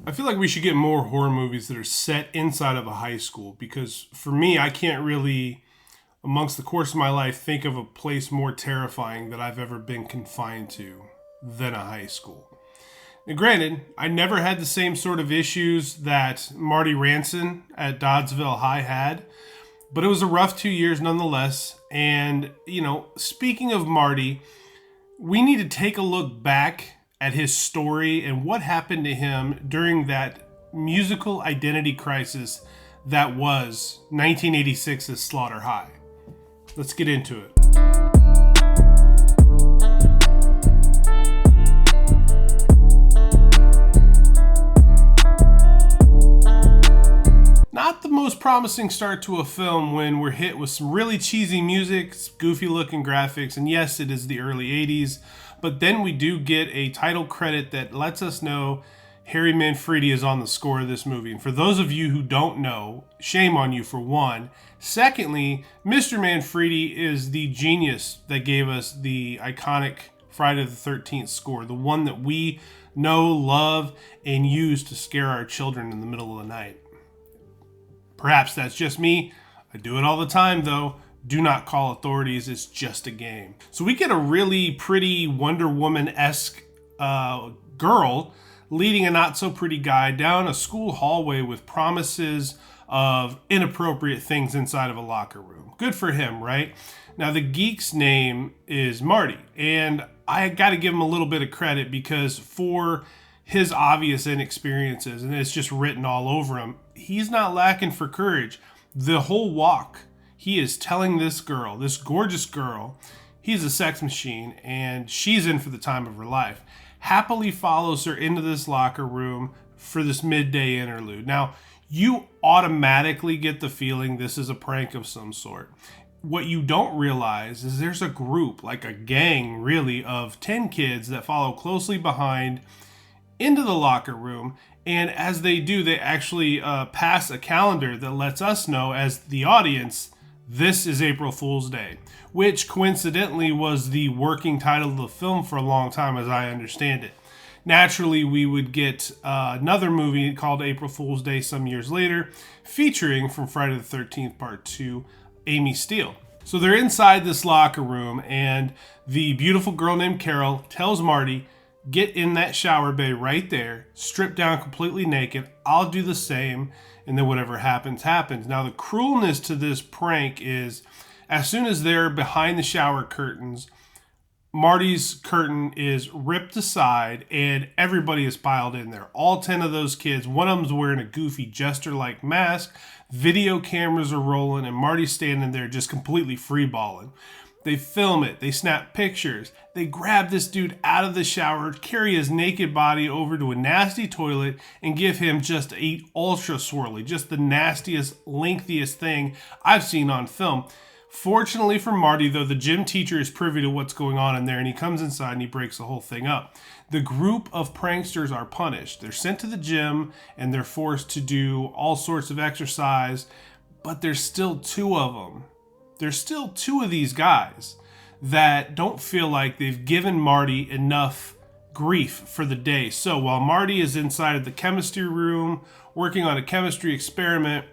I feel like we should get more horror movies that are set inside of a high school because for me, I can't really, amongst the course of my life, think of a place more terrifying that I've ever been confined to than a high school. Now, granted, I never had the same sort of issues that Marty Ranson at Doddsville High had, but it was a rough 2 years nonetheless. And, speaking of Marty, we need to take a look back at his story and what happened to him during that musical identity crisis that was 1986's Slaughter High. Let's get into it. Not the most promising start to a film when we're hit with some really cheesy music, goofy looking graphics, and yes, it is the early 80s, but then we do get a title credit that lets us know Harry Manfredi is on the score of this movie. And for those of you who don't know, shame on you for one. Secondly, Mr. Manfredi is the genius that gave us the iconic Friday the 13th score, the one that we know, love, and use to scare our children in the middle of the night. Perhaps that's just me. I do it all the time, though. Do not call authorities. It's just a game. So we get a really pretty Wonder Woman-esque girl leading a not-so-pretty guy down a school hallway with promises of inappropriate things inside of a locker room. Good for him, right? Now, the geek's name is Marty, and I got to give him a little bit of credit because for his obvious inexperiences, and it's just written all over him, he's not lacking for courage. The whole walk, he is telling this girl, this gorgeous girl, he's a sex machine and she's in for the time of her life. Happily follows her into this locker room for this midday interlude. Now, you automatically get the feeling this is a prank of some sort. What you don't realize is there's a group, like a gang really, of 10 kids that follow closely behind into the locker room. And as they do, they actually pass a calendar that lets us know as the audience, this is April Fool's Day, which coincidentally was the working title of the film for a long time, as I understand it. Naturally, we would get another movie called April Fool's Day some years later, featuring from Friday the 13th Part 2, Amy Steele. So they're inside this locker room, and the beautiful girl named Carol tells Marty, get in that shower bay right there, strip down completely naked, I'll do the same, and then whatever happens, happens. Now, the cruelness to this prank is, as soon as they're behind the shower curtains, Marty's curtain is ripped aside, and everybody is piled in there. All 10 of those kids, one of them's wearing a goofy jester-like mask, video cameras are rolling, and Marty's standing there just completely freeballing. They film it, they snap pictures, they grab this dude out of the shower, carry his naked body over to a nasty toilet, and give him just a ultra swirly, just the nastiest, lengthiest thing I've seen on film. Fortunately for Marty, though, the gym teacher is privy to what's going on in there, and he comes inside and he breaks the whole thing up. The group of pranksters are punished. They're sent to the gym, and they're forced to do all sorts of exercise, but there's still two of them. There's still two of these guys that don't feel like they've given Marty enough grief for the day. So while Marty is inside of the chemistry room working on a chemistry experiment,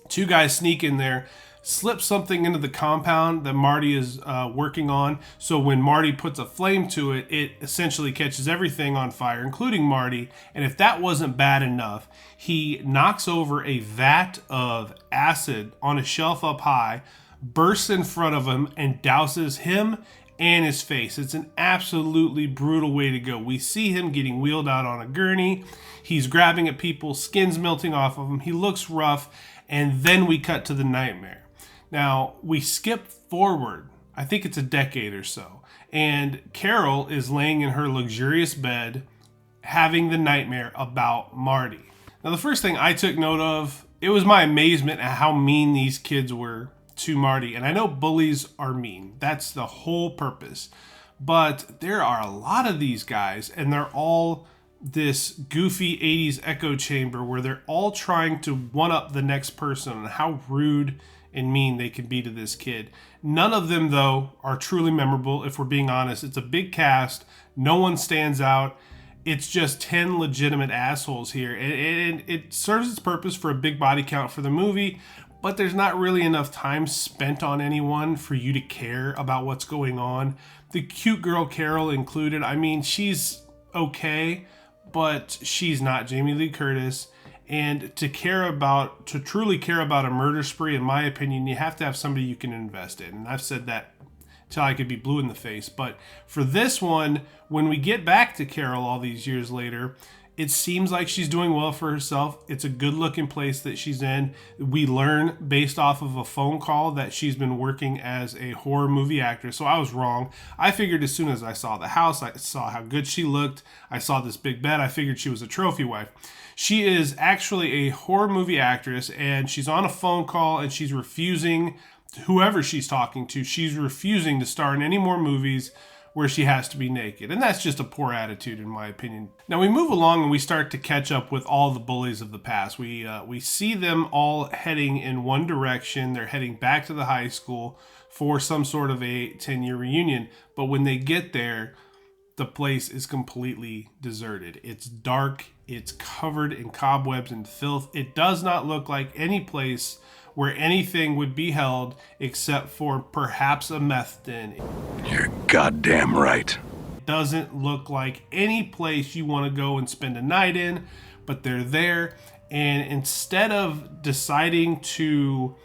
two guys sneak in there, slip something into the compound that Marty is working on. So when Marty puts a flame to it, it essentially catches everything on fire, including Marty. And if that wasn't bad enough, he knocks over a vat of acid on a shelf up high, bursts in front of him, and douses him and his face. It's an absolutely brutal way to go. We see him getting wheeled out on a gurney. He's grabbing at people, skin's melting off of him. He looks rough, and then we cut to the nightmare. Now, we skip forward, I think it's a decade or so, and Carol is laying in her luxurious bed having the nightmare about Marty. Now, the first thing I took note of, it was my amazement at how mean these kids were to Marty. And I know bullies are mean. That's the whole purpose. But there are a lot of these guys, and they're all this goofy 80s echo chamber where they're all trying to one-up the next person and how rude and mean they can be to this kid. None of them, though, are truly memorable. If we're being honest, it's a big cast. No one stands out. It's just 10 legitimate assholes here. And it serves its purpose for a big body count for the movie, but there's not really enough time spent on anyone for you to care about what's going on. The cute girl Carol included, I mean, she's okay, but she's not Jamie Lee Curtis. And to truly care about a murder spree, in my opinion, you have to have somebody you can invest in. And I've said that till I could be blue in the face. But for this one, when we get back to Carol all these years later, it seems like she's doing well for herself. It's a good looking place that she's in. We learn based off of a phone call that she's been working as a horror movie actress. So I was wrong. I figured as soon as I saw the house, I saw how good she looked, I saw this big bed, I figured she was a trophy wife. She is actually a horror movie actress, and she's on a phone call, and she's refusing, whoever she's talking to, she's refusing to star in any more movies where she has to be naked. And that's just a poor attitude, in my opinion. Now we move along and we start to catch up with all the bullies of the past. We see them all heading in one direction. They're heading back to the high school for some sort of a 10-year reunion. But when they get there, the place is completely deserted. It's dark. It's covered in cobwebs and filth. It does not look like any place where anything would be held except for perhaps a meth den. You're goddamn right. It doesn't look like any place you want to go and spend a night in, but they're there. And instead of deciding to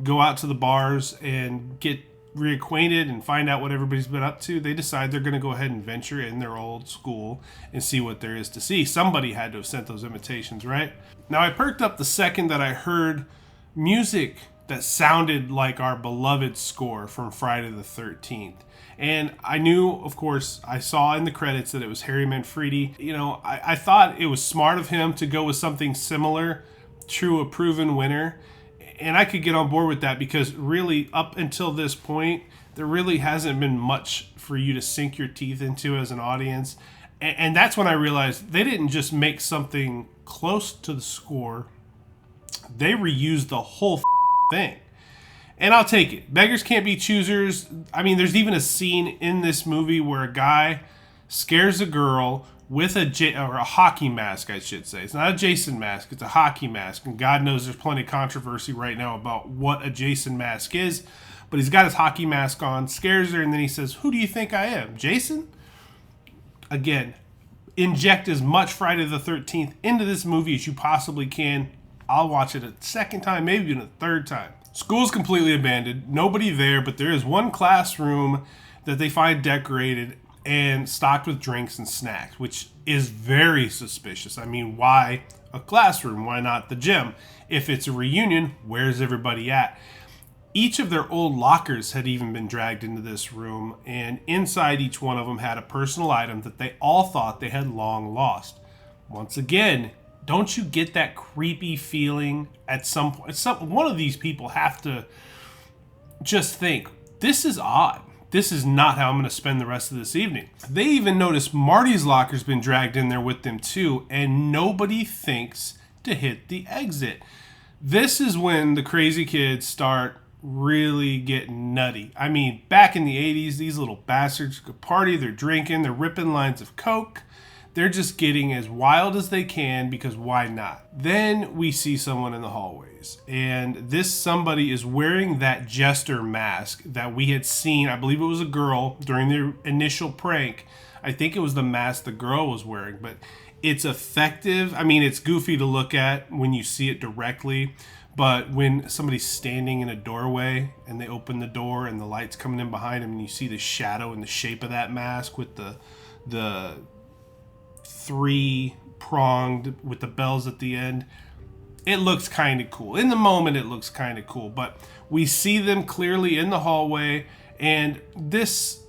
go out to the bars and get reacquainted and find out what everybody's been up to, they decide they're going to go ahead and venture in their old school and see what there is to see. Somebody had to have sent those invitations, right? Now, I perked up the second that I heard music that sounded like our beloved score from Friday the 13th. And I knew, of course, I saw in the credits that it was Harry Manfredi. You know, I thought it was smart of him to go with something similar to a proven winner. And I could get on board with that because really, up until this point, there really hasn't been much for you to sink your teeth into as an audience. And that's when I realized they didn't just make something close to the score. They reused the whole thing. And I'll take it. Beggars can't be choosers. I mean, there's even a scene in this movie where a guy scares a girl with a hockey mask, I should say. It's not a Jason mask, it's a hockey mask. And God knows there's plenty of controversy right now about what a Jason mask is. But he's got his hockey mask on, scares her, and then he says, "Who do you think I am, Jason?" Again, inject as much Friday the 13th into this movie as you possibly can. I'll watch it a second time, maybe even a third time. School's completely abandoned. Nobody there, but there is one classroom that they find decorated and stocked with drinks and snacks, which is very suspicious. I mean, why a classroom? Why not the gym? If it's a reunion, where's everybody at? Each of their old lockers had even been dragged into this room, and inside each one of them had a personal item that they all thought they had long lost. Once again, don't you get that creepy feeling at some point? One of these people have to just think, this is odd. This is not how I'm going to spend the rest of this evening. They even notice Marty's locker's been dragged in there with them too, and nobody thinks to hit the exit. This is when the crazy kids start really getting nutty. I mean, back in the 80s, these little bastards could party, they're drinking, they're ripping lines of coke. They're just getting as wild as they can because why not? Then we see someone in the hallways, and this somebody is wearing that jester mask that we had seen. I believe it was a girl during the initial prank. I think it was the mask the girl was wearing, but it's effective. I mean, it's goofy to look at when you see it directly, but when somebody's standing in a doorway and they open the door and the light's coming in behind them and you see the shadow and the shape of that mask with the three-pronged with the bells at the end, it looks kind of cool. In the moment, it looks kind of cool, but we see them clearly in the hallway, and this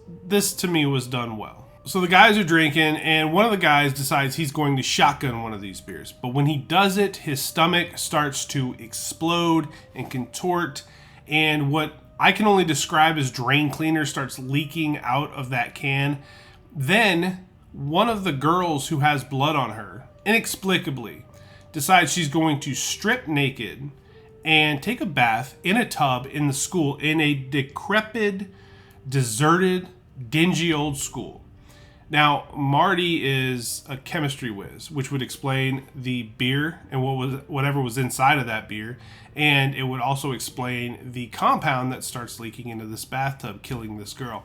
to me was done well. So the guys are drinking, and one of the guys decides he's going to shotgun one of these beers. But when he does it, his stomach starts to explode and contort, and what I can only describe as drain cleaner starts leaking out of that can. Then one of the girls who has blood on her, inexplicably, decides she's going to strip naked and take a bath in a tub in the school, in a decrepit, deserted, dingy old school. Now, Marty is a chemistry whiz, which would explain the beer and whatever was inside of that beer. And it would also explain the compound that starts leaking into this bathtub, killing this girl.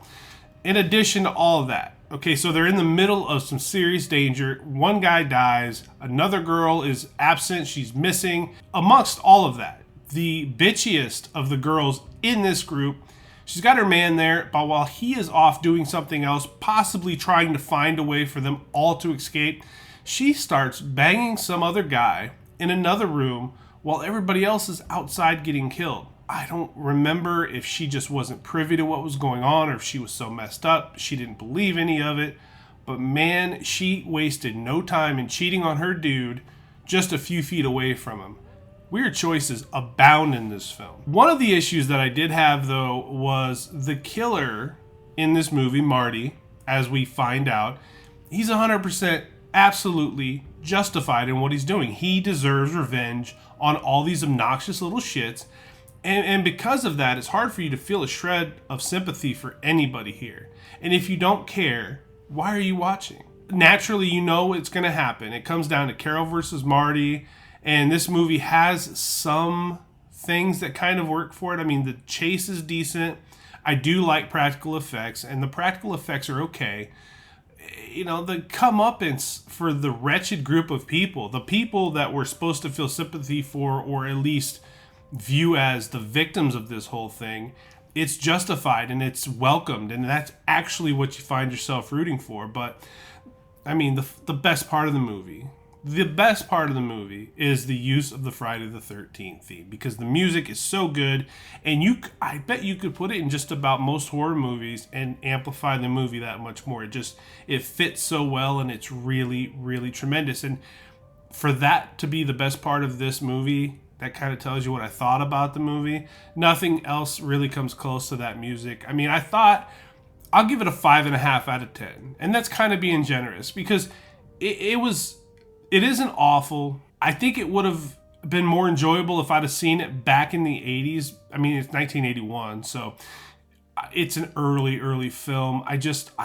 In addition to all of that, okay, so they're in the middle of some serious danger. One guy dies. Another girl is absent. She's missing. Amongst all of that, the bitchiest of the girls in this group, she's got her man there, but while he is off doing something else, possibly trying to find a way for them all to escape, she starts banging some other guy in another room while everybody else is outside getting killed. I don't remember if she just wasn't privy to what was going on or if she was so messed up she didn't believe any of it. But man, she wasted no time in cheating on her dude just a few feet away from him. Weird choices abound in this film. One of the issues that I did have, though, was the killer in this movie, Marty, as we find out. He's 100% absolutely justified in what he's doing. He deserves revenge on all these obnoxious little shits. And because of that, it's hard for you to feel a shred of sympathy for anybody here. And if you don't care, why are you watching? Naturally, you know it's going to happen. It comes down to Carol versus Marty. And this movie has some things that kind of work for it. I mean, the chase is decent. I do like practical effects, and the practical effects are okay. You know, the comeuppance for the wretched group of people, the people that we're supposed to feel sympathy for, or at least view as the victims of this whole thing, it's justified and it's welcomed, and that's actually what you find yourself rooting for. But, I mean, the best part of the movie... The best part of the movie is the use of the Friday the 13th theme, because the music is so good, and I bet you could put it in just about most horror movies and amplify the movie that much more. It fits so well, and it's really, really tremendous. And for that to be the best part of this movie, that kind of tells you what I thought about the movie. Nothing else really comes close to that music. I mean, I'll give it a 5.5 out of 10, and that's kind of being generous, because it isn't awful. I think it would have been more enjoyable if I'd have seen it back in the 80s. I mean, it's 1981, so it's an early film. I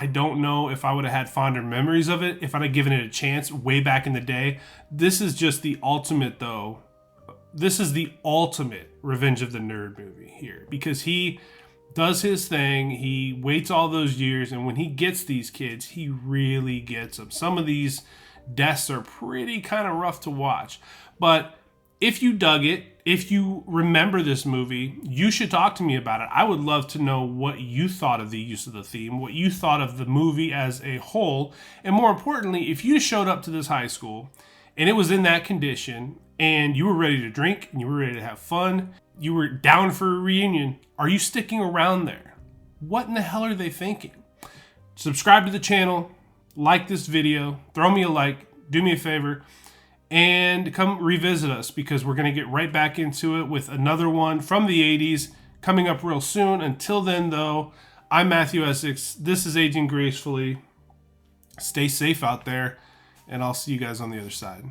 don't know if I would have had fonder memories of it if I'd have given it a chance way back in the day. This is just the ultimate, though. This is the ultimate Revenge of the Nerd movie here, because he does his thing. He waits all those years, and when he gets these kids, he really gets them. Some of these deaths are pretty kind of rough to watch. But if you dug it, if you remember this movie, you should talk to me about it. I would love to know what you thought of the use of the theme, what you thought of the movie as a whole, and more importantly, if you showed up to this high school and it was in that condition and you were ready to drink and you were ready to have fun, you were down for a reunion, are you sticking around there? What in the hell are they thinking? Subscribe to the channel. Like this video, throw me a like, do me a favor, and come revisit us, because we're going to get right back into it with another one from the 80s coming up real soon. Until then, though, I'm Matthew Essex. This is Aging Gracefully. Stay safe out there, and I'll see you guys on the other side.